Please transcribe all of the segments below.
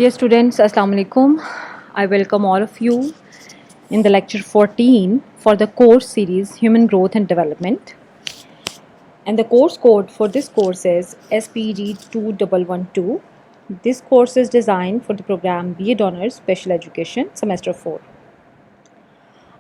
Dear students, Assalamu alaikum. I welcome all of you in the lecture 14 for the course series Human Growth and Development. And the course code for this course is SPG2112. This course is designed for the program B.Ed Honors Special Education Semester 4.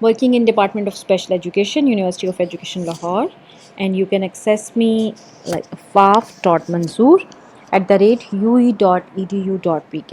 working in Department of Special Education, University of Education Lahore, and you can access me like afaf.mansoor@ue.edu.pk.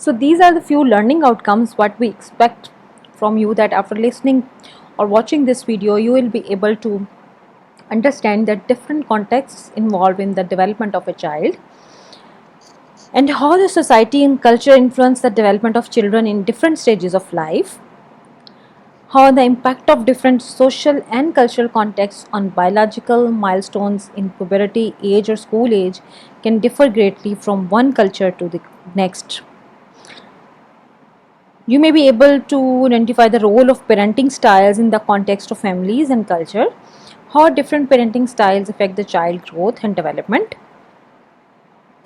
So these are the few learning outcomes what we expect from you, that after listening or watching this video you will be able to understand the different contexts involved in the development of a child and how the society and culture influence the development of children in different stages of life, how the impact of different social and cultural contexts on biological milestones in puberty age or school age can differ greatly from one culture to the next. You may be able to identify the role of parenting styles in the context of families and culture, how different parenting styles affect the child growth and development.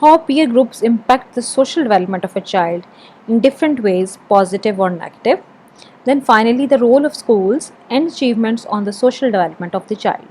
how peer groups impact the social development of a child in different ways, positive or negative. Then finally the role of schools and achievements on the social development of the child.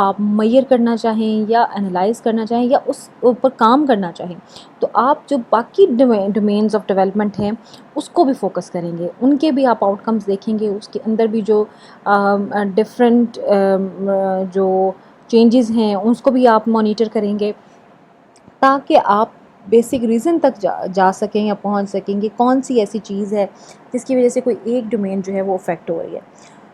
آپ mayor کرنا چاہیں یا analyse کرنا چاہیں یا اس اوپر کام کرنا چاہیں تو آپ جو باقی ڈومینز آف ڈیولپمنٹ ہیں اس کو بھی فوکس کریں گے، ان کے بھی آپ آؤٹ کمز دیکھیں گے، اس کے اندر بھی جو ڈفرینٹ جو چینجز ہیں اس کو بھی آپ مانیٹر کریں گے تاکہ آپ بیسک ریزن تک جا سکیں یا پہنچ سکیں گے کون سی ایسی چیز ہے جس کی وجہ سے کوئی ایک ڈومین جو ہے وہ افیکٹ ہو رہی ہے.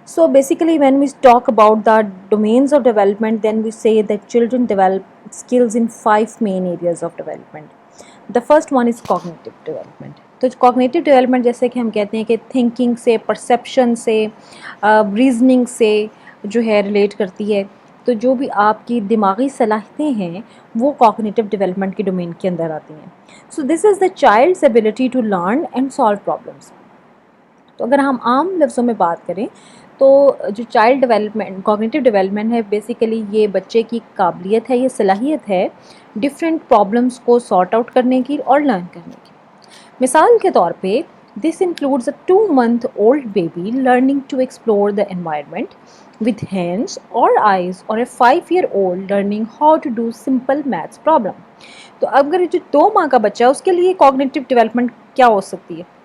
So basically when we talk about the domains of development, then we say that children develop skills in 5 main areas of development. The first one is cognitive development. تو cognitive development جیسے کہ ہم کہتے ہیں کہ thinking سے، perception سے، reasoning سے جو ہے ریلیٹ کرتی ہے. تو جو بھی آپ کی دماغی صلاحیتیں ہیں وہ cognitive development کے ڈومین کے اندر آتی ہیں. So this is the child's ability to learn and solve problems. تو اگر ہم عام لفظوں میں بات کریں تو جو چائلڈ ڈیولپمنٹ کوگنیٹیو ڈیولپمنٹ ہے بیسیکلی یہ بچے کی قابلیت ہے، یہ صلاحیت ہے ڈفرینٹ پرابلمس کو سارٹ آؤٹ کرنے کی اور لرن کرنے کی. مثال کے طور پہ this includes a 2 month old baby learning to explore the environment with hands or eyes or a 5-year-old learning how to do simple maths problem. تو اگر جو 2 ماہ کا بچہ ہے اس کے لیے کوگنیٹیو ڈیولپمنٹ کیا ہو سکتی ہے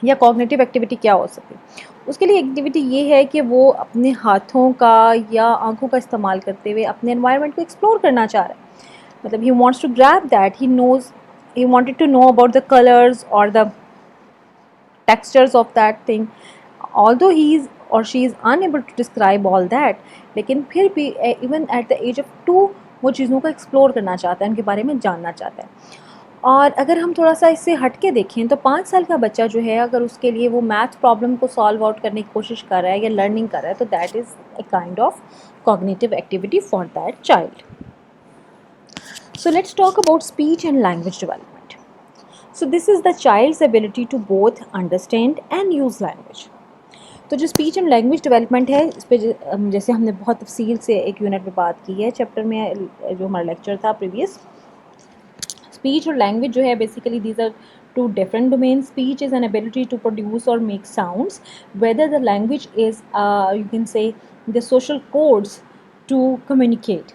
یا کوگنیٹیو ایکٹیویٹی کیا ہو سکتی ہے؟ اس کے لیے ایکٹیویٹی یہ ہے کہ وہ اپنے ہاتھوں کا یا آنکھوں کا استعمال کرتے ہوئے اپنے انوائرمنٹ کو ایکسپلور کرنا چاہ رہا ہے. مطلب he wants to grab that, he wanted to know about the colours اور the textures of that thing. although he is or she is unable to describe all that لیکن پھر بھی even at the age of 2 وہ چیزوں کو explore کرنا چاہتا ہے، ان کے بارے میں جاننا چاہتا ہے. اور اگر ہم تھوڑا سا اس سے ہٹ کے دیکھیں تو 5 سال کا بچہ جو ہے اگر اس کے لیے وہ میتھ پرابلم کو سالو آؤٹ کرنے کی کوشش کر رہا ہے یا لرننگ کر رہا ہے تو that is a kind of cognitive activity for that child. So let's talk about speech and language development. So this is the child's ability to both understand and use language. تو جو speech and language development ہے اس پہ جیسے ہم نے بہت تفصیل سے ایک یونٹ میں بات کی ہے چیپٹر میں جو ہمارا لیکچر تھا پریویس. اسپیچ اور لینگویج جو ہے basically these are two different domains. Speech is an ability to produce اور make sounds whether the language is you can say the social codes to communicate.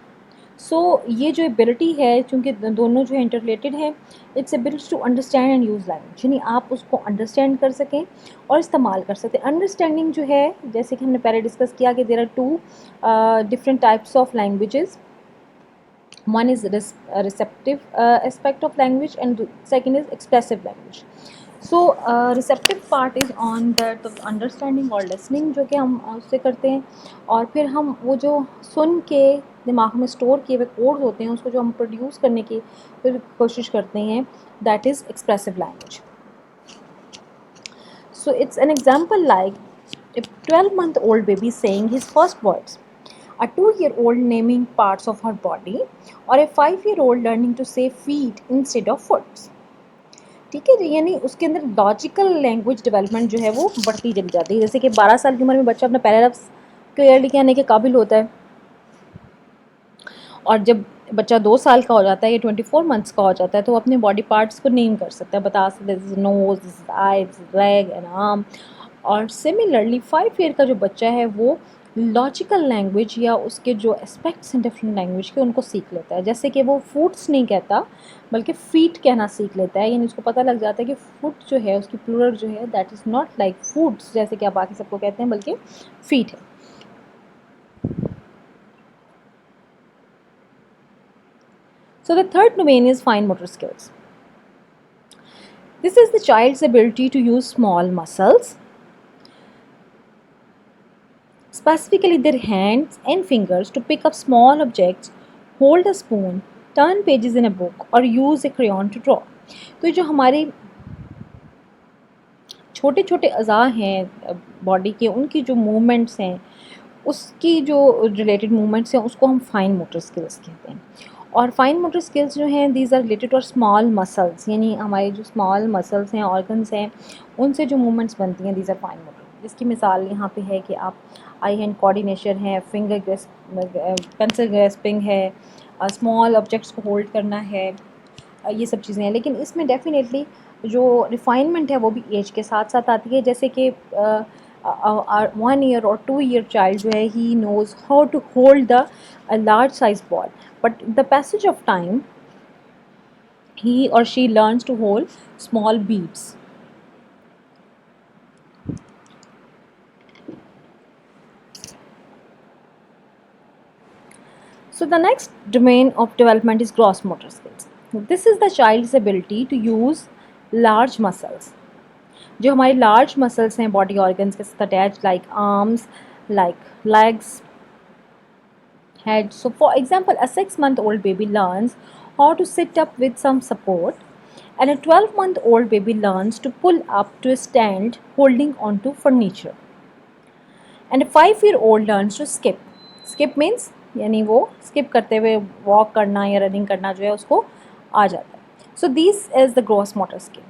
So یہ جو ability ہے چونکہ دونوں جو ہے انٹر ریلیٹڈ ہے، it's ability to understand and use language, یعنی آپ اس کو انڈرسٹینڈ کر سکیں اور استعمال کر سکتے ہیں. انڈرسٹینڈنگ جو ہے جیسے کہ ہم نے پہلے ڈسکس کیا کہ there are 2 different types of languages. One is receptive aspect of language and second is expressive language. So receptive part is on that of understanding اور listening جو کہ ہم اس سے کرتے ہیں، اور پھر ہم وہ جو سن کے دماغ میں اسٹور کیے ہوئے کوڈز ہوتے ہیں اس کو جو ہم پروڈیوس کرنے کی پھر کوشش کرتے ہیں that is expressive language. So it's an example like a 12-month-old baby saying his first words, a 2-year-old naming parts of her body, اور a 5-year-old learning to say feet instead of foots. ٹھیک ہے جی، یعنی اس کے اندر logical language development جو ہے وہ بڑھتی چلی جاتی ہے. جیسے کہ 12 سال کی عمر میں بچہ اپنا پہلا لفظ کلیئرلی کہنے کے قابل ہوتا ہے، اور جب بچہ 2 سال کا ہو جاتا ہے یا 24 months کا ہو جاتا ہے تو وہ اپنے باڈی پارٹس کو نیم کر سکتا ہے، بتا سکتا ہے نوز، آئیز، لیگ اینڈ آرم. اور سملرلی 5 year کا جو بچہ ہے وہ لاجیکل لینگویج یا اس کے جو اسپیکٹس ہیں ڈفرنٹ لینگویج کے ان کو سیکھ لیتا ہے. جیسے کہ وہ فوٹس نہیں کہتا بلکہ فیٹ کہنا سیکھ لیتا ہے، یعنی اس کو پتہ لگ جاتا ہے کہ فٹ جو ہے اس کی پلورل جو ہے دیٹ از ناٹ لائک فوٹس جیسے کہ آپ باقی سب کو کہتے ہیں بلکہ فیٹ ہے. So the third domain is fine motor skills. This is the child's ability to use small muscles, specifically their hands and fingers, to pick up small objects, hold a spoon, turn pages in a book, or use a crayon to draw. تو جو ہمارے چھوٹے چھوٹے اعضاء ہیں body کے، ان کی جو موومنٹس ہیں اس کی جو ریلیٹڈ موومنٹس ہیں اس کو ہم فائن موٹر اسکلس کہتے ہیں. اور فائن موٹر اسکلس جو ہیں دیز آر ریلیٹڈ اور اسمال مسلس، یعنی ہمارے جو اسمال مسلس ہیں، آرگنس ہیں، ان سے جو موومنٹس بنتی ہیں دیز آر فائن موٹر. جس کی مثال یہاں پہ ہے کہ آپ آئی ہینڈ کوآرڈینیشن ہے، فنگر پینسل گریسپنگ ہے، اسمال آبجیکٹس کو ہولڈ کرنا ہے، یہ سب چیزیں ہیں. لیکن اس میں ڈیفینیٹلی جو ریفائنمنٹ ہے وہ بھی ایج کے ساتھ ساتھ آتی ہے. جیسے کہ 1 year or 2 year child جو ہے he knows how to hold the a large size ball, but the passage of time he or she learns to hold small beads. So the next domain of development is gross motor skills. This is the child's ability to use large muscles. جو ہماری large muscles ہیں body organs کے ساتھ attach like arms, like legs, head. So for example, a 6-month-old baby learns how to sit up with some support, and a 12-month-old baby learns to pull up to a stand holding onto furniture. And a 5-year-old learns to skip. Skip means یعنی وہ skip کرتے ہوئے walk کرنا یا running کرنا جو ہے اس کو آ جاتا ہے. So this is the gross motor skill.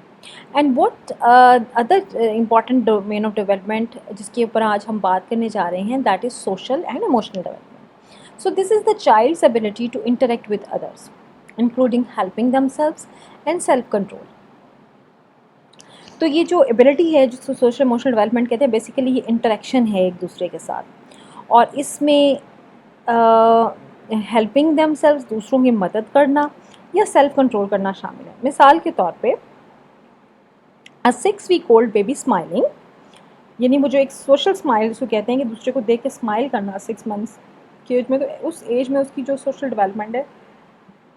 And what other important domain of development جس کے اوپر آج ہم بات کرنے جا رہے ہیں, that is social and emotional development. So this is the child's ability to interact with others including helping themselves and self control. تو یہ جو ایبلٹی ہے جس کو سوشل ایموشنل ڈیولپمنٹ کہتے ہیں, بیسیکلی یہ انٹریکشن ہے ایک دوسرے کے ساتھ, اور اس میں ہیلپنگ دیم سیلوز دوسروں کی مدد کرنا یا سیلف کنٹرول کرنا شامل ہے. مثال کے طور پہ a 6-week-old baby smiling, یعنی وہ جو ایک سوشل اسمائل اس کو کہتے ہیں کہ دوسرے کو دیکھ کے اسمائل کرنا 6 months کی ایج میں, تو اس ایج میں اس کی جو سوشل ڈیولپمنٹ ہے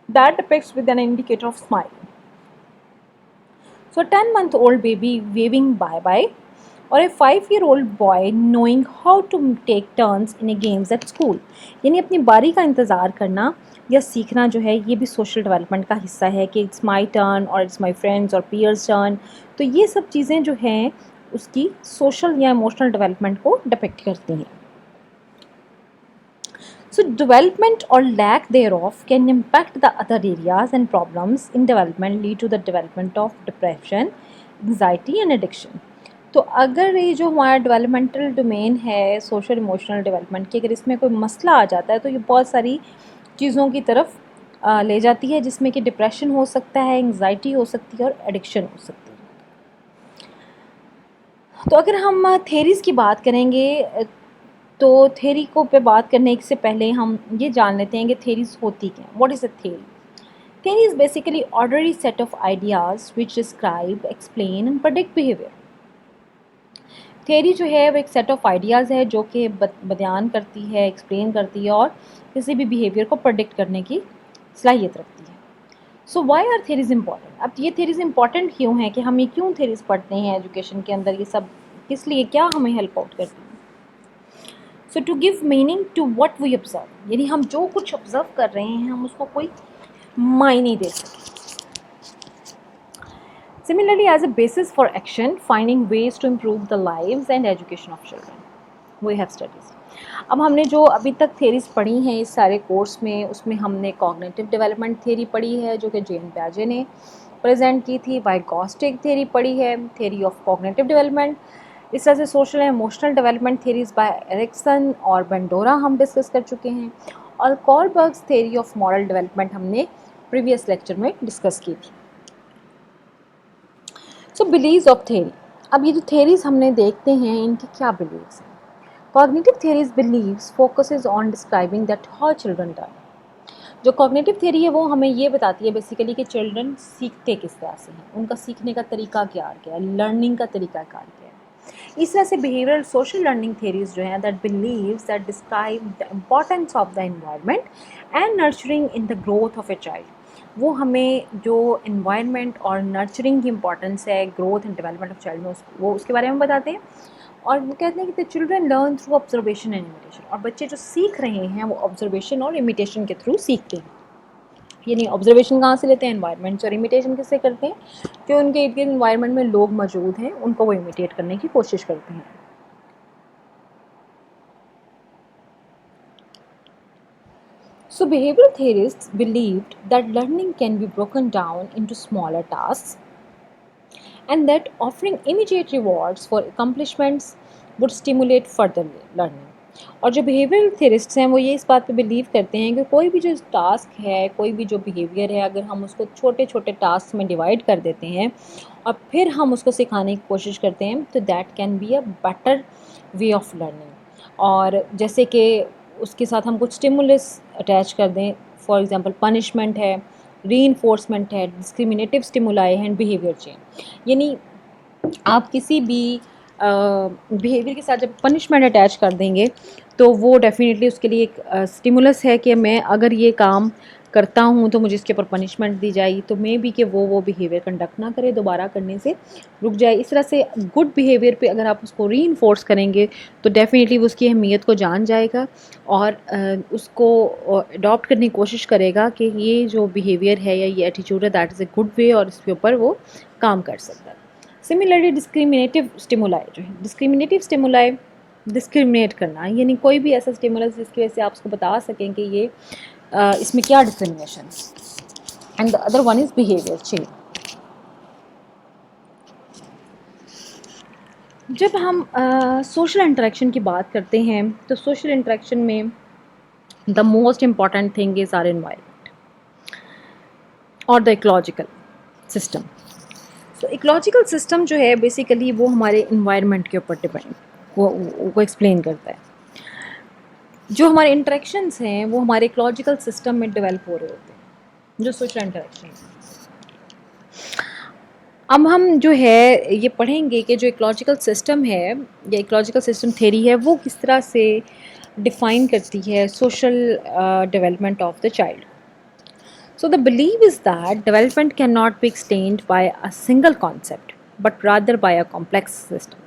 that depicts with an indicator of smile. So a 10-month-old baby waving bye-bye, or a 5-year-old boy knowing how to take turns in a games at school. یعنی اپنی باری کا انتظار کرنا یا سیکھنا جو ہے یہ بھی سوشل ڈیولپمنٹ کا حصہ ہے کہ اٹس مائی ٹرن اور اٹس مائی فرینڈس اور پیئرس ٹرن. تو یہ سب چیزیں جو ہیں اس کی سوشل یا ایموشنل ڈیولپمنٹ کو ڈپکٹ کرتی ہیں. So development or lack thereof can impact the other areas, and problems in development lead to the development of depression, anxiety and addiction. تو اگر یہ جو ہمارا ڈیولپمنٹل ڈومین ہے سوشل ایموشنل ڈیولپمنٹ کی, اگر اس میں کوئی مسئلہ آ جاتا ہے تو یہ بہت ساری چیزوں کی طرف لے جاتی ہے, جس میں کہ ڈپریشن ہو سکتا ہے, انگزائٹی ہو سکتی ہے اور ایڈکشن ہو سکتی ہے. تو اگر ہم تھیریز کی بات کریں گے تو تھیری کو پہ بات کرنے سے پہلے ہم یہ جان لیتے ہیں کہ تھیریز ہوتی کیا ہیں. What is a theory? Theory is basically ordinary set of ideas which describe, explain and predict behaviour. Theory جو ہے وہ ایک سیٹ آف آئیڈیاز ہے جو کہ بیان کرتی ہے, ایکسپلین کرتی ہے اور کسی بھی بیہیویئر کو پریڈکٹ کرنے کی صلاحیت رکھتی ہے. So why are theories important? اب یہ تھیریز امپورٹنٹ کیوں ہیں, کہ ہم یہ کیوں تھیریز پڑھتے ہیں ایجوکیشن کے اندر, یہ سب کس لیے, کیا ہمیں ہیلپ آؤٹ کرتی ہیں؟ So to give meaning to what we observe, یعنی ہم جو کچھ آبزرو کر رہے ہیں ہم اس کو کوئی معنی دے سکیں. Similarly, as a basis for action, finding ways to improve the lives and education of children. We have studies. اب ہم نے جو ابھی تک تھیریز پڑھی ہیں اس سارے کورس میں, اس میں ہم نے کوگنیٹیو ڈیولپمنٹ تھیری پڑھی ہے جو کہ جین پیاجے نے پریزنٹ کی تھی, وائگوسٹک تھیری پڑھی ہے, تھیری آف کوگنیٹیو ڈیولپمنٹ. اس طرح سے social and emotional development theories by Erikson اور بینڈورا ہم ڈسکس کر چکے ہیں, اور کولبرگز تھیری آف مورل ڈیولپمنٹ ہم نے پریویس لیکچر میں ڈسکس کی تھی. سو بلیوز آف تھیری. اب یہ جو تھیریز ہم نے دیکھتے ہیں ان کی کیا بلیوز ہیں. Cognitive theories believes focuses on describing that how children learn. جو کوگنیٹیو تھیری ہے وہ ہمیں یہ بتاتی ہے بیسیکلی کہ چلڈرن سیکھتے کس طرح سے ہیں, ان کا سیکھنے کا طریقہ کیا ہے, لرننگ کا طریقہ کار کیا ہے. اس طرح سے بیہیویئرل سوشل لرننگ تھیریز جو ہیں that believes that describe the importance of the environment and nurturing in the growth of a child. وہ ہمیں جو انوائرمنٹ اور نرچرنگ کی امپورٹنس ہے growth and development of child میں وہ اس کے بارے میں بتاتے ہیں. اور وہ کہتے ہیں کہ children learn through observation and imitation, اور بچے جو سیکھ رہے ہیں وہ آبزرویشن اور امیٹیشن کے تھرو سیکھتے ہیں. یعنی آبزرویشن کہاں سے لیتے ہیں, انوائرمنٹ سے, اور امیٹیشن کس سے کرتے ہیں, جو ان کے ارد گرد انوائرمنٹ میں لوگ موجود ہیں ان کو وہ امیٹیٹ کرنے کی کوشش کرتے ہیں. So behavioral theorists believed that learning can be broken down into smaller tasks, and that offering immediate rewards for accomplishments would stimulate further learning. اور جو بیہیویئرل تھیورسٹس ہیں وہ یہ اس بات پہ بلیو کرتے ہیں کہ کوئی بھی جو ٹاسک ہے, کوئی بھی جو بیہیویئر ہے, اگر ہم اس کو چھوٹے چھوٹے ٹاسک میں ڈیوائڈ کر دیتے ہیں اور پھر ہم اس کو سکھانے کی کوشش کرتے ہیں تو that can be a better way of learning. اور جیسے کہ اس کے ساتھ ہم کچھ اسٹیمولس اٹیچ کر دیں، فار ایگزامپل پنشمنٹ ہے، ری انفورسمنٹ ہے، ڈسکریمنیٹیو اسٹیمولائی اینڈ بیہیویئر چینج. یعنی آپ کسی بھی بیہیویئر کے ساتھ جب پنشمنٹ اٹیچ کر دیں گے تو وہ ڈیفینیٹلی اس کے لیے ایک اسٹیمولس ہے کہ میں اگر یہ کام کرتا ہوں تو مجھے اس کے اوپر پنشمنٹ دی جائے، تو مے بی کہ وہ بیہیویئر کنڈکٹ نہ کرے، دوبارہ کرنے سے رک جائے. اس طرح سے گڈ بیہیویئر پہ اگر آپ اس کو ری انفورس کریں گے تو ڈیفینیٹلی وہ اس کی اہمیت کو جان جائے گا اور اس کو اڈاپٹ کرنے کی کوشش کرے گا کہ یہ جو بیہیویئر ہے یا یہ ایٹیچیوڈ ہے that is a good way, اور اس کے اوپر وہ کام کر سکتا ہے. سملرلی ڈسکریمنیٹیو اسٹیمولائی جو ہے، ڈسکریمنیٹیو اسٹیمولائی ڈسکریمنیٹ کرنا، یعنی کوئی بھی ایسا اسٹیمولس جس کی وجہ سے آپ اس کو بتا سکیں کہ یہ اس میں کیا discrimination. And the other one is behaviour change. جب ہم سوشل انٹریکشن کی بات کرتے ہیں تو سوشل انٹریکشن میں the most important thing is our environment اور دا ایکولوجیکل سسٹم. تو ایکولوجیکل سسٹم جو ہے بیسیکلی وہ ہمارے انوائرمنٹ کے اوپر ڈپینڈ وہ ایکسپلین کرتا ہے. جو ہمارے انٹریکشنس ہیں وہ ہمارے ایکولوجیکل سسٹم میں ڈیولپ ہو رہے ہوتے ہیں، جو سوشل انٹریکشن ہیں. اب ہم جو ہے یہ پڑھیں گے کہ جو ایکولوجیکل سسٹم ہے یا ایکولوجیکل سسٹم تھیری ہے وہ کس طرح سے ڈیفائن کرتی ہے social development of the child. So the belief is that development cannot be explained by a single concept, but rather by a complex system.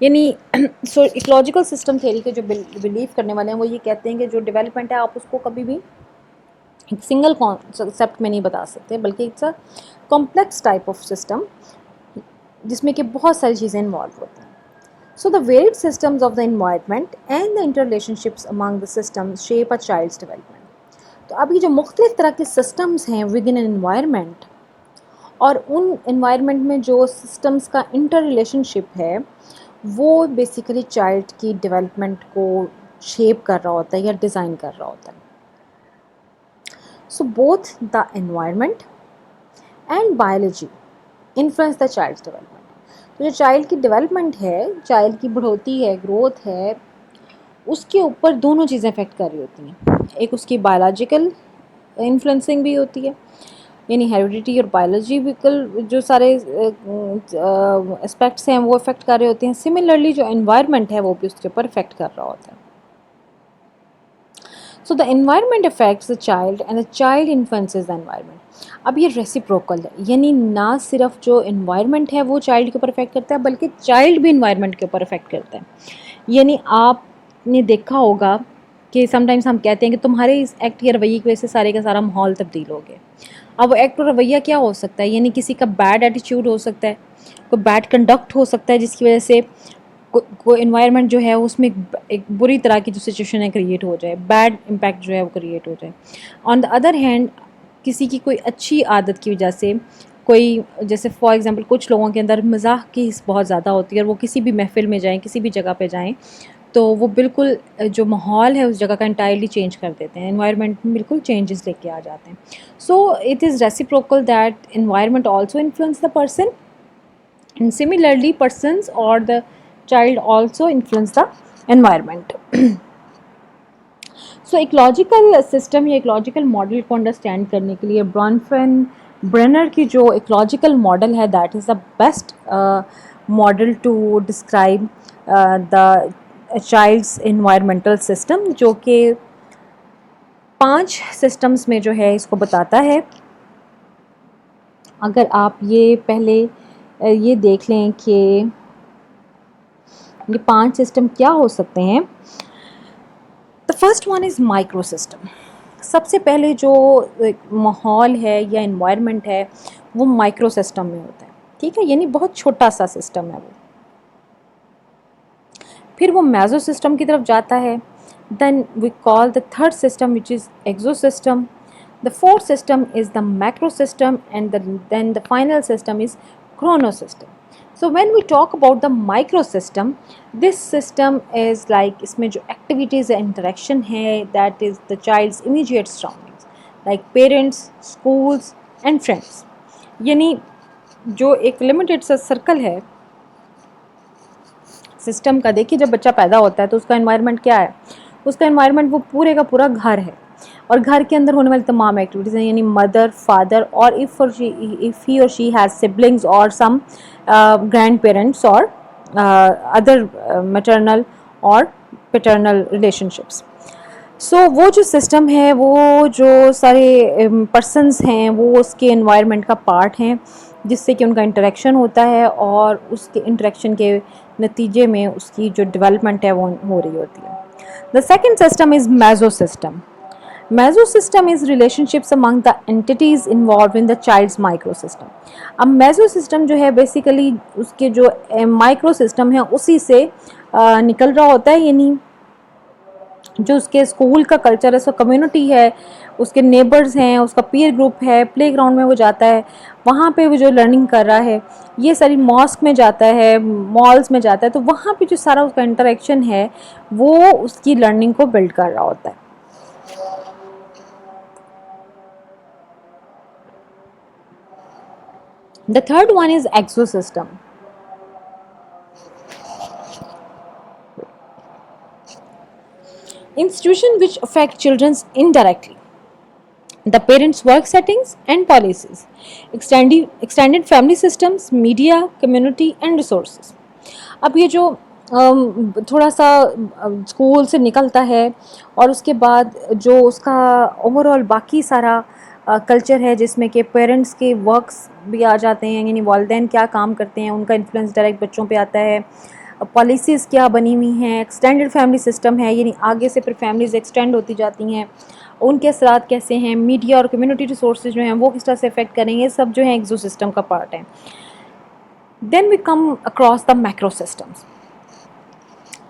یعنی سو ایکولوجیکل سسٹم تھیوری کے جو بلیو کرنے والے ہیں وہ یہ کہتے ہیں کہ جو ڈیولپمنٹ ہے آپ اس کو کبھی بھی ایک سنگل کانسیپٹ میں نہیں بتا سکتے، بلکہ it's a complex type of system جس میں کہ بہت ساری چیزیں انوالو ہوتی ہیں. So the varied systems of the environment and the interrelationships among the systems shape a child's development. تو اب یہ جو مختلف طرح کے سسٹمز ہیں ود ان این انوائرمنٹ، اور ان انوائرمنٹ میں جو سسٹمز کا انٹر ریلیشن شپ ہے وہ بیسیکلی چائلڈ کی ڈیولپمنٹ کو شیپ کر رہا ہوتا ہے یا ڈیزائن کر رہا ہوتا ہے. So both the environment and biology influence the child development. تو جو چائلڈ کی ڈیولپمنٹ ہے، چائلڈ کی بڑھوتی ہے، گروتھ ہے، اس کے اوپر دونوں چیزیں افیکٹ کر رہی ہوتی ہیں. ایک اس کی بایولوجیکل انفلوئنسنگ بھی ہوتی ہے، یعنی ہیریڈیٹی اور بایولوجیکل جو سارے اسپیکٹس ہیں وہ افیکٹ کر رہے ہوتے ہیں. سملرلی جو انوائرمنٹ ہے وہ بھی اس کے اوپر افیکٹ کر رہا ہوتا ہے. So the environment affects the child and the child influences the environment. اب یہ ریسیپروکل ہے، یعنی نہ صرف جو انوائرمنٹ ہے وہ چائلڈ کے اوپر افیکٹ کرتا ہے بلکہ چائلڈ بھی انوائرمنٹ کے اوپر افیکٹ کرتا ہے. یعنی آپ نے دیکھا ہوگا کہ سم ٹائمس ہم کہتے ہیں کہ تمہارے اس ایکٹ یا رویے کی وجہ سے سارے کا سارا ماحول تبدیل ہو گیا. اب وہ ایکٹ اور رویہ کیا ہو سکتا ہے؟ یعنی کسی کا بیڈ ایٹیچیوڈ ہو سکتا ہے، کوئی بیڈ کنڈکٹ ہو سکتا ہے جس کی وجہ سے کوئی انوائرمنٹ جو ہے اس میں ایک بری طرح کی جو سچویشن ہے کریٹ ہو جائے، بیڈ امپیکٹ جو ہے وہ کریٹ ہو جائے. آن دا ادر ہینڈ کسی کی کوئی اچھی عادت کی وجہ سے کوئی، جیسے فار ایگزامپل کچھ لوگوں کے اندر مزاح کی حص بہت زیادہ ہوتی ہے اور وہ کسی بھی محفل میں جائیں، کسی بھی جگہ پہ جائیں تو وہ بالکل جو ماحول ہے اس جگہ کا انٹائرلی چینج کر دیتے ہیں، انوائرمنٹ میں بالکل چینجز لے کے آ جاتے ہیں. So it is reciprocal that environment also influence the person and similarly persons اور the child also influence the environment. So ecological system یا ایکولوجیکل ماڈل کو انڈرسٹینڈ کرنے کے لیے برینر کی جو ایکولوجیکل ماڈل ہے that is the best model to describe the child's environmental system, جو کہ 5 سسٹمز میں جو ہے اس کو بتاتا ہے. اگر آپ یہ پہلے یہ دیکھ لیں کہ یہ 5 سسٹم کیا ہو سکتے ہیں. The first one is microsystem. سب سے پہلے جو ماحول ہے یا انوائرمنٹ ہے وہ مائکرو سسٹم میں ہوتا ہے، ٹھیک ہے، یعنی بہت چھوٹا سا سسٹم ہے وہ. پھر وہ میزو سسٹم کی طرف جاتا ہے. Then we call the third system which is exosystem. The fourth system is the macro system and then the final system is chronosystem. So when we talk about the micro system, this system is like اس میں جو activities interaction ہے that is the child's immediate surroundings like parents, schools and friends. یعنی جو ایک limited سا circle ہے system کا دیکھیے جب بچہ پیدا ہوتا ہے تو اس کا انوائرمنٹ کیا ہے, اس کا انوائرمنٹ وہ پورے کا پورا گھر ہے, اور گھر کے اندر ہونے والی تمام ایکٹیویٹیز ہیں, یعنی مدر فادر اور if he or she has siblings or some grandparents or other maternal اور پیٹرنل ریلیشنشپس. سو وہ جو سسٹم ہے, وہ جو سارے پرسنس ہیں وہ اس کے انوائرمنٹ کا پارٹ ہیں, جس سے کہ ان کا انٹریکشن ہوتا ہے, اور اس کے انٹریکشن کے نتیجے میں اس کی جو ڈیولپمنٹ ہے وہ ہو رہی ہوتی ہے. The second system is meso system. Meso system is relationships among the entities involved in the child's micro system. اب میزو سسٹم جو ہے بیسیکلی اس کے جو مائکرو سسٹم ہے اسی سے نکل رہا ہوتا ہے, یعنی جو اس کے اسکول کا کلچر ہے, اس کا کمیونٹی ہے, اس کے نیبرز ہیں, اس کا پیر گروپ ہے, پلے گراؤنڈ میں وہ جاتا ہے, وہاں پہ وہ جو لرننگ کر رہا ہے, یہ ساری ماسک میں جاتا ہے, مالز میں جاتا ہے, تو وہاں پہ جو سارا اس کا انٹریکشن ہے وہ اس کی لرننگ کو بلڈ کر رہا ہوتا ہے. The third one is exosystem. Institutions which affect children indirectly. The parents' work settings and policies. Extended family systems, media, community and resources. اب یہ جو تھوڑا سا اسکول سے نکلتا ہے اور اس کے بعد جو اس کا اوور آل باقی سارا کلچر ہے جس میں کہ پیرنٹس کے ورکس بھی آ جاتے ہیں, یعنی والدین کیا کام کرتے ہیں ان کا انفلوئنس ڈائریکٹ بچوں پہ آتا ہے, پالیسیز کیا بنی ہوئی ہیں, ایکسٹینڈڈ فیملی سسٹم ہے یعنی آگے سے پھر فیملیز ایکسٹینڈ ہوتی جاتی ہیں, ان کے اثرات کیسے ہیں, میڈیا اور کمیونٹی ریسورسز جو ہیں وہ کس طرح سے افیکٹ کریں گے, سب جو ہیں ایکزو سسٹم کا پارٹ ہیں. Then we come across the macrosystems.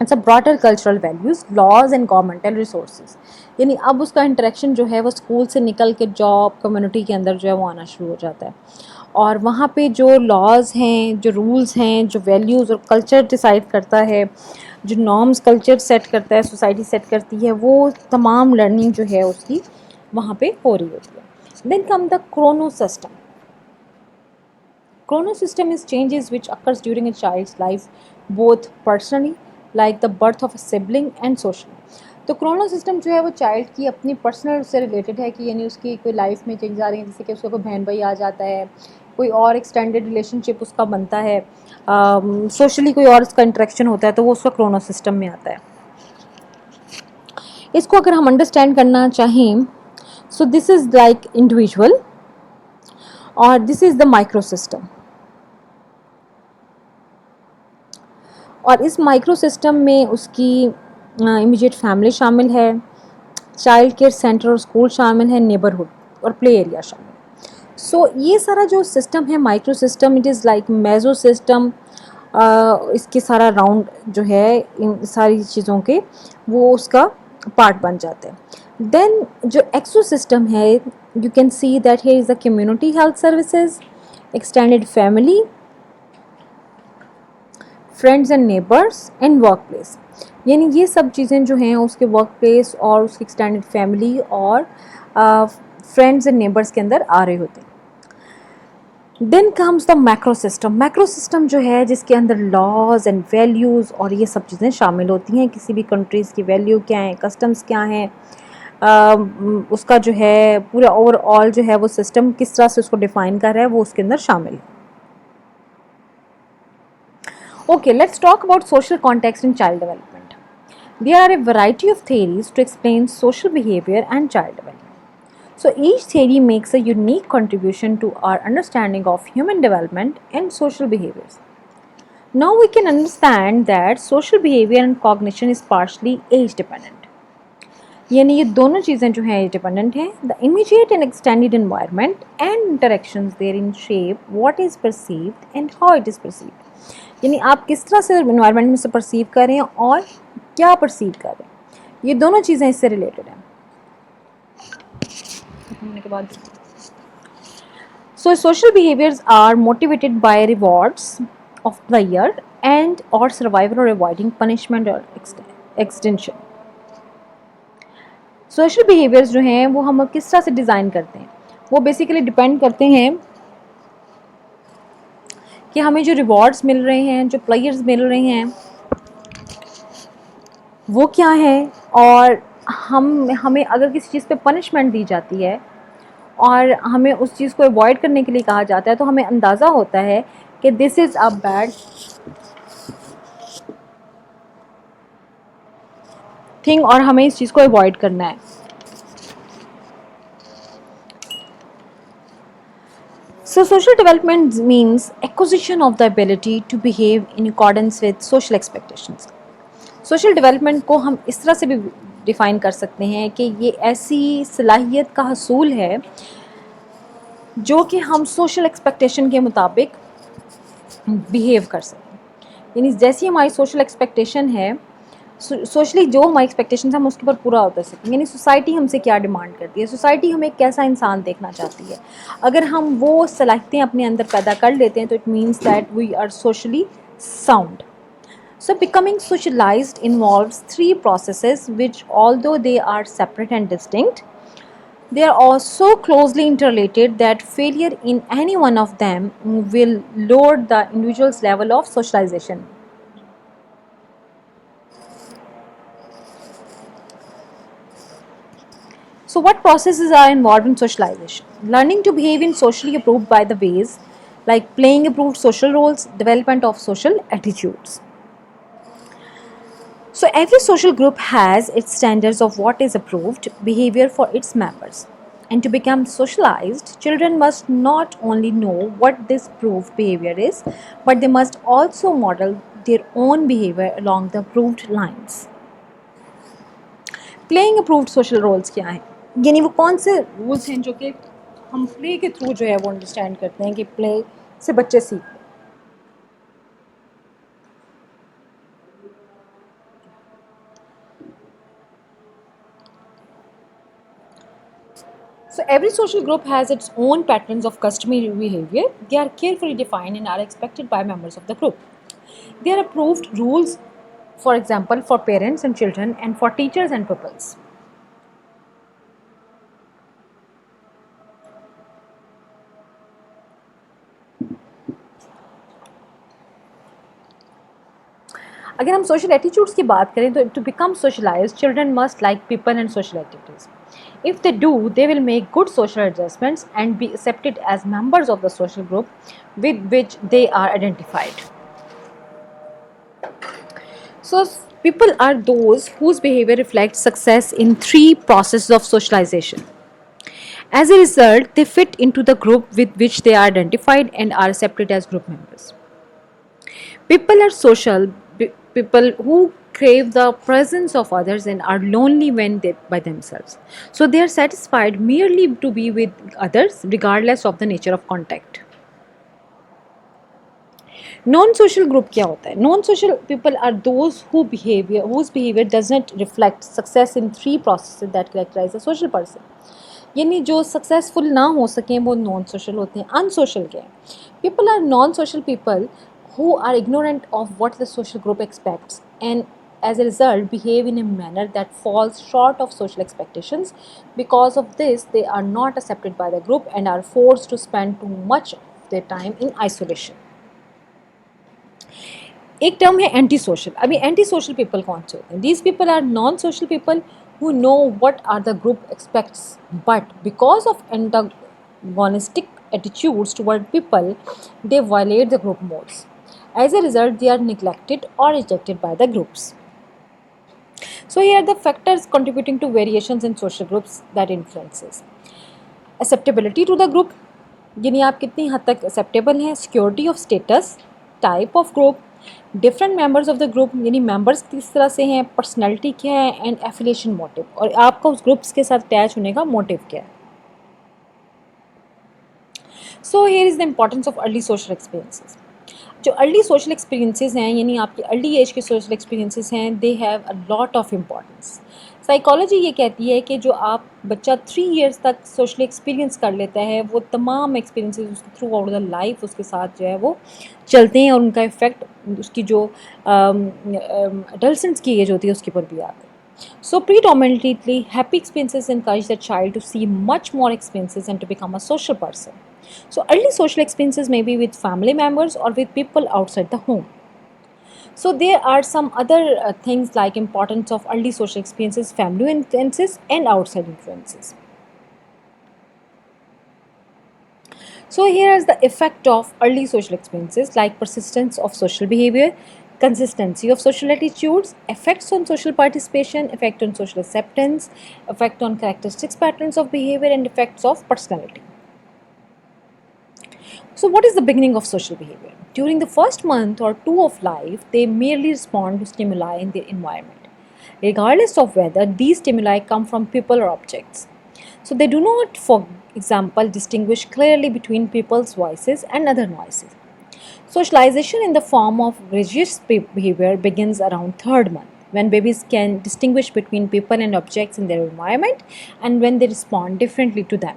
It's a broader cultural values, laws and governmental resources. یعنی اب اس کا انٹریکشن جو ہے وہ اسکول سے نکل کے جاب کمیونٹی کے اندر جو ہے وہ آنا شروع ہو جاتا ہے, اور وہاں پہ جو لاز ہیں, جو رولز ہیں, جو ویلیوز اور کلچر ڈیسائیڈ کرتا ہے, جو نارمز کلچر سیٹ کرتا ہے, سوسائٹی سیٹ کرتی ہے, وہ تمام لرننگ جو ہے اس کی وہاں پہ ہو رہی ہوتی ہے. دین کم دا کرونو system. Chrono system is changes which occurs during a child's life, both personally, like the birth of a sibling, and socially. تو کرونو سسٹم جو ہے وہ چائلڈ کی اپنی پرسنل سے ریلیٹڈ ہے, کہ یعنی اس کی کوئی لائف میں چینج آ رہی ہیں, جیسے کہ اس کا کوئی بہن بھائی آ جاتا ہے, کوئی اور ایکسٹینڈیڈ ریلیشن شپ اس کا بنتا ہے, سوشلی کوئی اور اس کا انٹریکشن ہوتا ہے, تو وہ اس کا کرونو سسٹم میں آتا ہے. اس کو اگر ہم انڈرسٹینڈ کرنا چاہیں, سو دس از لائک انڈیویژول, اور دس از دا مائکرو سسٹم. اور اس مائکرو سسٹم میں اس کی امیجیٹ فیملی شامل ہے, چائلڈ کیئر سینٹر اور اسکول شامل ہے, نیبرہڈ اور پلے ایریا شامل. سو یہ سارا جو سسٹم ہے microsystem, it is like mesosystem. اس کے سارا راؤنڈ جو ہے ان ساری چیزوں کے وہ اس کا پارٹ بن جاتے ہیں. دین جو ایکسو سسٹم ہے, you can see that here is a community health services, extended family, friends and neighbours and work place. یعنی یہ سب چیزیں جو ہیں اس کے ورک پلیس اور اس کی ایکسٹینڈیڈ فیملی اور فرینڈز اینڈ نیبرس کے اندر آ رہے ہوتے ہیں. Then comes the macro system. Macro system جو ہے جس کے اندر لاز اینڈ ویلیوز اور یہ سب چیزیں شامل ہوتی ہیں, کسی بھی کنٹریز کی ویلیو کیا ہیں, کسٹمز کیا ہیں, اس کا جو ہے پورا اوور آل جو ہے وہ سسٹم کس طرح سے اس کو ڈیفائن کر رہا ہے وہ اس کے اندر شامل ہے. Okay, let's talk about social context in child development. There are a variety of theories to explain social behavior and child development. So each theory makes a unique contribution to our understanding of human development and social behaviors. Now we can understand that social behavior and cognition is partially age dependent. یعنی یہ دونوں چیزیں جو ہیں dependent ہیں. The immediate and extended environment and interactions therein shape what is perceived and how it is perceived. یعنی آپ کس طرح سے انوائرمنٹ میں سے پرسیو کر رہے ہیں اور کیا پرسیو کر رہے ہیں, یہ دونوں چیزیں اس سے ریلیٹڈ ہیں. So social behaviours are motivated by rewards of the air and or survival or avoiding punishment or extinction. Social behaviours جو ہیں وہ ہم کس طرح سے ڈیزائن کرتے ہیں, وہ بیسیکلی ڈپینڈ کرتے ہیں کہ ہمیں جو ریوارڈس مل رہے ہیں, جو پلیئرز مل رہے ہیں, وہ کیا ہے، اور ہمیں اگر کسی چیز پہ پنشمنٹ دی جاتی ہے اور ہمیں اس چیز کو اوائڈ کرنے کے لیے کہا جاتا ہے تو ہمیں اندازہ ہوتا ہے کہ دس از اے بیڈ تھنگ اور ہمیں اس چیز کو اوائڈ کرنا ہے. So, social development means acquisition of the ability to behave in accordance with social expectations. Social development کو ہم اس طرح سے بھی ڈیفائن کر سکتے ہیں کہ یہ ایسی صلاحیت کا حصول ہے جو کہ ہم سوشل ایکسپیکٹیشن کے مطابق بیہیو کر سکیں. یعنی جیسی ہماری سوشل ایکسپیکٹیشن ہے، سوشلی جو ہماری ایکسپیکٹیشن ہم اس کے اوپر پورا اتر سکیں. یعنی سوسائٹی ہم سے کیا ڈیمانڈ کرتی ہے، سوسائٹی ہمیں کیسا انسان دیکھنا چاہتی ہے. اگر ہم وہ صلاحیتیں اپنے اندر پیدا کر لیتے ہیں تو it means that we are socially sound. So, becoming socialized involves three processes which, although they are separate and distinct, they are also closely interrelated that failure in any one of them will lower the individual's level of socialization. So, what processes are involved in socialization? Learning to behave in socially approved by the ways like playing approved social roles, development of social attitudes. So, every social group has its standards of what is approved behavior for its members. And to become socialized, children must not only know what this approved behavior is, but they must also model their own behavior along the approved lines. Playing approved social roles کیا ہیں؟ یعنی وہ کون سے rules ہیں جو کہ ہم پلے کے تھرو جو ہے وہ انڈرسٹینڈ کرتے ہیں کہ پلے سے بچے سیکھیں. So every social group has its own patterns of customary behavior. They are carefully defined and are expected by members of the group. They are approved rules, for example, for parents and children and for teachers and pupils. اگر ہم social attitudes کی بات کریں تو to become socialize children must like people and social activities. If they do, they will make good social adjustments and be accepted as members of the social group with which they are identified. So, people are those whose behavior reflects success in three processes of socialization. As a result, they fit into the group with which they are identified and are accepted as group members. People are social people who crave the presence of others and are lonely when they by themselves. So they are satisfied merely to be with others regardless of the nature of contact. Non-social group کیا ہوتا ہے؟ Non-social people are those whose behavior does not reflect success in three processes that characterize a social person. یعنی جو successful نہ ہو سکیں وہ non social ہوتے ہیں. ان سوشل کیا ہے؟ People are non social people who are ignorant of what the social group expects and as a result behave in a manner that falls short of social expectations. Because of this, they are not accepted by the group and are forced to spend too much of their time in isolation. ایک term ہے anti social. ابھی anti social people کون سے ہوتے ہیں؟ These people are non social people who know what are the group expects, but because of antagonistic attitudes toward people, they violate the group modes. As a result, they are neglected or rejected by the groups. So here are the factors contributing to variations in social groups that influences. Acceptability to the group, یعنی آپ کتنی حد تک acceptable ہیں. Security of status, type of group, different members of the group یعنی members کس طرح سے ہیں، پرسنالٹی کیا ہے اینڈ ایفیلیشن موٹیو، اور آپ کا اس گروپس کے ساتھ اٹیچ ہونے کا موٹیو کیا ہے. So here is the importance of early social experiences. جو ارلی سوشل ایکسپیرینسز ہیں یعنی آپ کی ارلی ایج کے سوشل ایکسپیرینسز ہیں، they have a lot of importance. Psychology یہ کہتی ہے کہ جو آپ بچہ 3 ایئرس تک سوشلی ایکسپیرینس کر لیتا ہے وہ تمام ایکسپیرینسز اس کے تھرو آؤٹ دا لائف اس کے ساتھ جو ہے وہ چلتے ہیں اور ان کا افیکٹ اس کی جو اڈلسنس کی ایج ہوتی ہے اس کے اوپر بھی آتا ہے. So predominantly happy experiences encourage the child to see much more experiences and to become a social person. So early social experiences may be with family members or with people outside the home. So there are some other things like importance of early social experiences, family influences and outside influences. So here is the effect of early social experiences like persistence of social behavior, consistency of social attitudes, effects on social participation, effect on social acceptance, effect on characteristics patterns of behavior and effects of personality. So what is the beginning of social behavior? During the first month or two of life, they merely respond to stimuli in their environment, regardless of whether these stimuli come from people or objects. So they do not, for example, distinguish clearly between people's voices and other noises. Socialization in the form of gregarious behavior begins around third month, when babies can distinguish between people and objects in their environment and when they respond differently to them.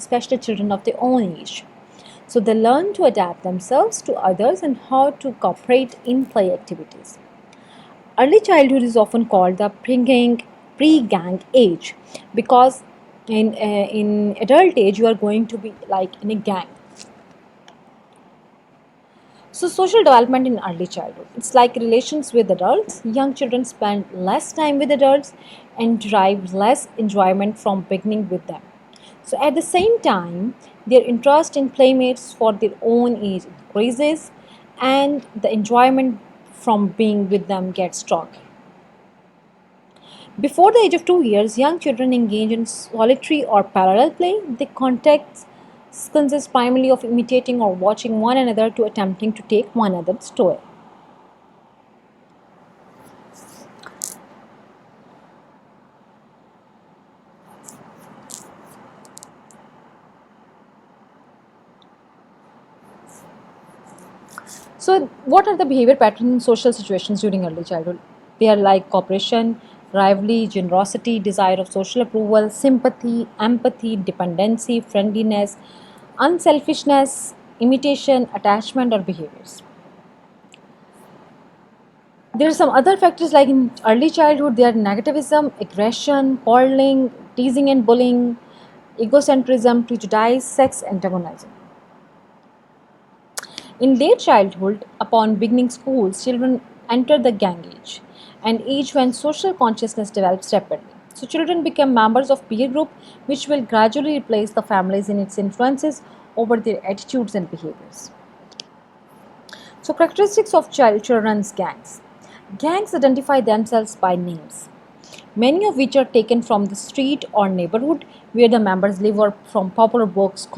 especially children of their own age. So they learn to adapt themselves to others and how to cooperate in play activities. Early childhood is often called the pre-gang age because in adult age you are going to be like in a gang. So, social development in early childhood. It's like relations with adults. Young children spend less time with adults and derive less enjoyment from beginning with them. So, at the same time, their interest in playmates for their own age increases and the enjoyment from being with them gets stronger. Before the age of 2 years, young children engage in solitary or parallel play. They contact consists primarily of imitating or watching one another to attempting to take one another's toy. So, what are the behavior patterns in social situations during early childhood? They are like cooperation, rivalry, generosity, desire of social approval, sympathy, empathy, dependency, friendliness, unselfishness, imitation, attachment, or behaviors. There are some other factors like in early childhood, there are negativism, aggression, quarreling, teasing and bullying, egocentrism, prejudice, sex antagonism. In late childhood, upon beginning schools, children enter the gang age, an age when social consciousness develops rapidly. So children become members of peer group, which will gradually replace the families in its influences over their attitudes and behaviors. So characteristics of children's gangs. Gangs identify themselves by names, many of which are taken from the street or neighborhood where the members live or from popular books,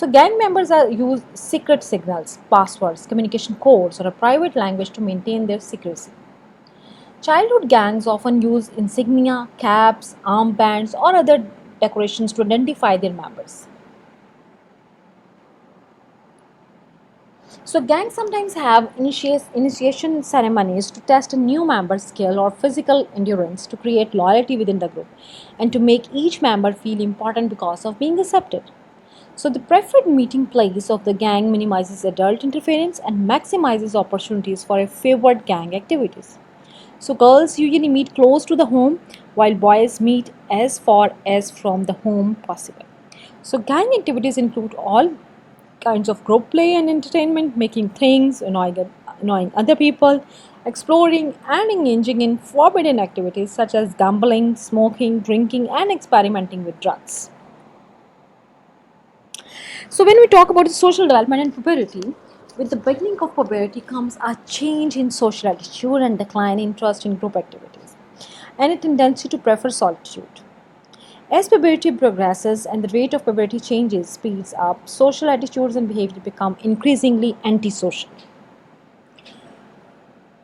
So gang members are use secret signals, passwords, communication codes, or a private language to maintain their secrecy. Childhood gangs often use insignia, caps, armbands, or other decorations to identify their members. So gangs sometimes have initiation ceremonies to test a new member's skill or physical endurance to create loyalty within the group and to make each member feel important because of being accepted. So the preferred meeting place of the gang minimizes adult interference and maximizes opportunities for a favored gang activities. So girls usually meet close to the home while boys meet as far as from the home possible. So gang activities include all kinds of group play and entertainment, making things, annoying other people, exploring and engaging in forbidden activities such as gambling, smoking, drinking and experimenting with drugs. So, when we talk about social development and puberty, with the beginning of puberty comes a change in social attitude and decline in interest in group activities, and a tendency to prefer solitude. As puberty progresses and the rate of puberty changes speeds up, social attitudes and behavior become increasingly antisocial.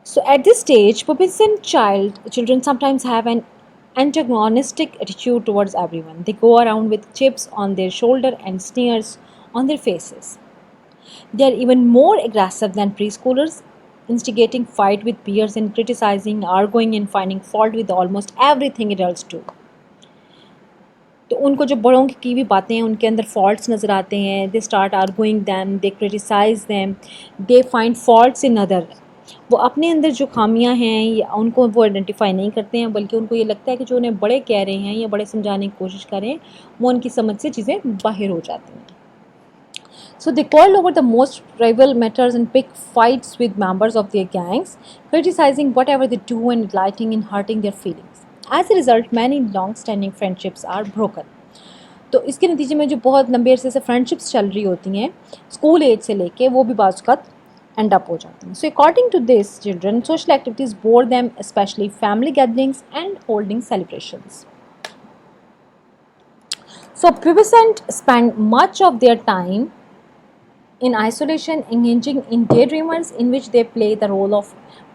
So, at this stage, pubescent children sometimes have an antagonistic attitude towards everyone. They go around with chips on their shoulder and sneers on their faces. They are even more aggressive than preschoolers instigating fight with peers and criticizing, arguing and finding fault with almost everything adults do. تو ان کو جو بڑوں کی بھی باتیں ہیں ان کے اندر faults نظر آتے ہیں. They start arguing them, they criticise them, they find faults in other. وہ اپنے اندر جو خامیاں ہیں یا ان کو وہ آئیڈینٹیفائی نہیں کرتے ہیں, بلکہ ان کو یہ لگتا ہے کہ جو انہیں بڑے کہہ رہے ہیں یا بڑے سمجھانے کی کوشش کریں وہ ان کی سمجھ سے چیزیں باہر ہو جاتی ہیں. So they quarrel over the most trivial matters and pick fights with members of their gangs, criticizing whatever they do and delighting in hurting their feelings. As a result, many long-standing friendships are broken. تو اس کے نتیجے میں جو بہت لمبے عرصے سے friendships چل رہی ہوتی ہیں اسکول ایج سے لے کے, وہ بھی بعض اوقات اینڈ اپ ہو جاتی ہیں. So according to this children social activities bore them, especially family gatherings and holding celebrations. So pubescent spend much of their time in isolation, engaging in daydreamers in which they play the role of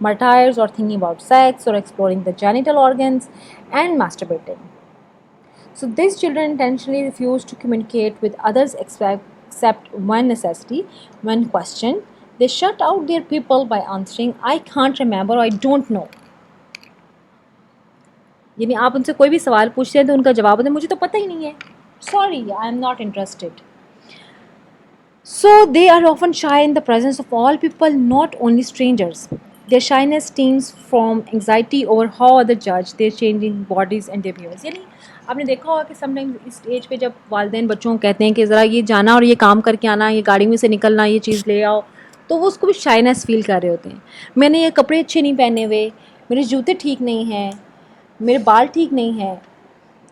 martyrs or thinking about sex or exploring the genital organs and masturbating. So these children intentionally refuse to communicate with others except when necessary. When questioned, they shut out their people by answering, I can't remember or I don't know. یعنی آپ ان سے کوئی بھی سوال پوچھتے ہیں تو ان کا جواب ہوتا ہے مجھے تو پتہ ہی نہیں ہے, sorry, I am not interested. So they are often shy in the presence of all people, not only strangers. Their shyness stems from anxiety over how others judge their changing bodies and their views. یعنی آپ نے دیکھا ہوگا کہ some time اس age پہ جب والدین بچوں کو کہتے ہیں کہ ذرا یہ جانا اور یہ کام کر کے آنا, یہ گاڑی میں سے نکلنا, یہ چیز لے آؤ, تو وہ اس کو بھی شائنس فیل کر رہے ہوتے ہیں. میں نے یہ کپڑے اچھے نہیں پہنے ہوئے, میرے جوتے ٹھیک نہیں ہیں, میرے بال ٹھیک نہیں ہیں,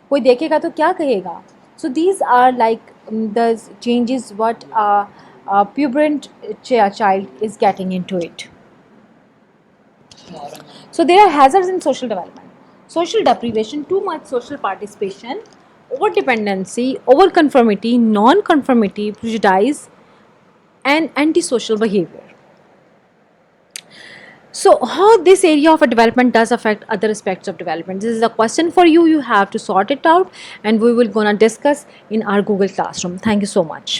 کوئی دیکھے گا تو کیا کہے گا. So these are like the changes what a puberant child is getting into it. So there are hazards in social development. Social deprivation, too much social participation, over dependency, over conformity, non-conformity, prejudice and antisocial behavior. So how this area of a development does affect other aspects of development? This is a question for you. You have to sort it out and we will gonna discuss in our Google Classroom. Thank you so much.